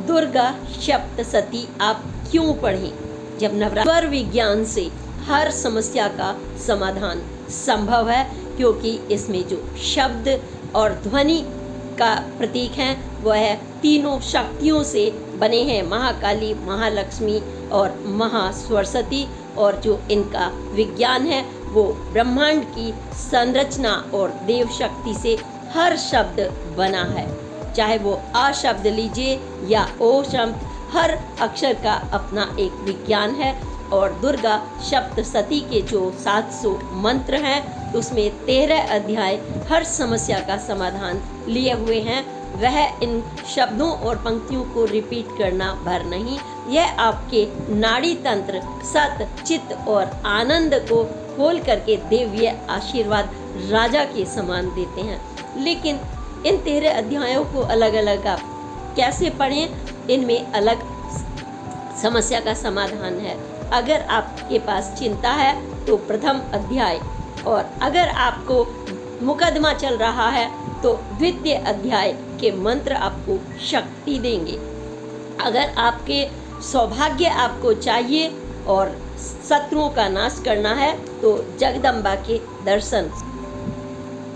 दुर्गा सप्तशती आप क्यों पढ़ें? जब नवरात्र विज्ञान से हर समस्या का समाधान संभव है, क्योंकि इसमें जो शब्द और ध्वनि का प्रतीक हैं वह है तीनों शक्तियों से बने हैं, महाकाली, महालक्ष्मी और महासरस्वती। और जो इनका विज्ञान है वो ब्रह्मांड की संरचना और देव शक्ति से हर शब्द बना है। चाहे वो आ शब्द लीजिए या ओ शब्द, हर अक्षर का अपना एक विज्ञान है। और दुर्गा सप्तशती के जो 700 मंत्र हैं उसमें 13 अध्याय हर समस्या का समाधान लिए हुए हैं। वह इन शब्दों और पंक्तियों को रिपीट करना भर नहीं, यह आपके नाड़ी तंत्र, सत, चित्त और आनंद को खोल करके दिव्य आशीर्वाद राजा के समान देते हैं। लेकिन इन 13 अध्यायों को अलग अलग आप कैसे पढ़ें, इनमें अलग समस्या का समाधान है। अगर आपके पास चिंता है तो प्रथम अध्याय, और अगर आपको मुकदमा चल रहा है तो द्वितीय अध्याय के मंत्र आपको शक्ति देंगे। अगर आपके सौभाग्य आपको चाहिए और शत्रुओं का नाश करना है तो जगदम्बा के दर्शन,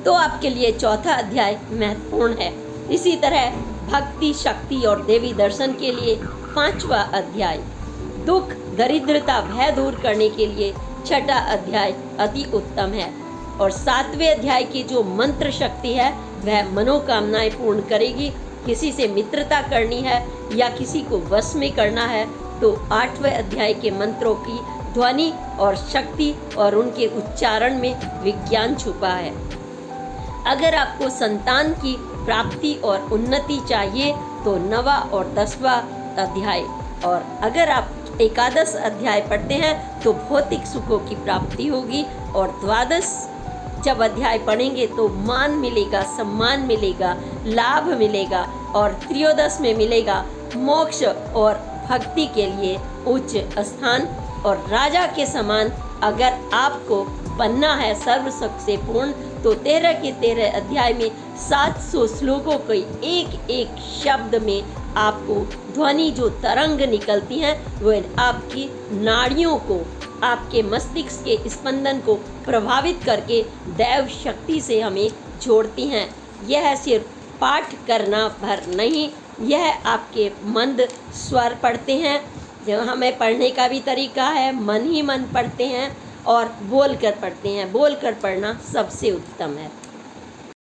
तो आपके लिए चौथा अध्याय महत्वपूर्ण है। इसी तरह भक्ति, शक्ति और देवी दर्शन के लिए 5वां अध्याय, दुख, दरिद्रता, भय दूर करने के लिए 6ठा अध्याय अति उत्तम है। और 7वें अध्याय की जो मंत्र शक्ति है वह मनोकामनाएं पूर्ण करेगी। किसी से मित्रता करनी है या किसी को वश में करना है तो 8वें अध्याय के मंत्रों की ध्वनि और शक्ति और उनके उच्चारण में विज्ञान छुपा है। अगर आपको संतान की प्राप्ति और उन्नति चाहिए तो 9वां और 10वां अध्याय, और अगर आप 11 अध्याय पढ़ते हैं तो भौतिक सुखों की प्राप्ति होगी। और 12 जब अध्याय पढ़ेंगे तो मान मिलेगा, सम्मान मिलेगा, लाभ मिलेगा। और 13 में मिलेगा मोक्ष और भक्ति के लिए उच्च स्थान। और राजा के समान अगर आपको बनना है सर्व सुख से पूर्ण, तो 13 के 13 अध्याय में 700 श्लोकों के एक एक शब्द में आपको ध्वनि जो तरंग निकलती हैं वो आपकी नाड़ियों को, आपके मस्तिष्क के स्पंदन को प्रभावित करके दैव शक्ति से हमें जोड़ती हैं। यह सिर्फ पाठ करना भर नहीं, यह आपके मंद स्वर पढ़ते हैं। जो हमें पढ़ने का भी तरीका है, मन ही मन पढ़ते हैं और बोल कर पढ़ते हैं। बोल कर पढ़ना सबसे उत्तम है।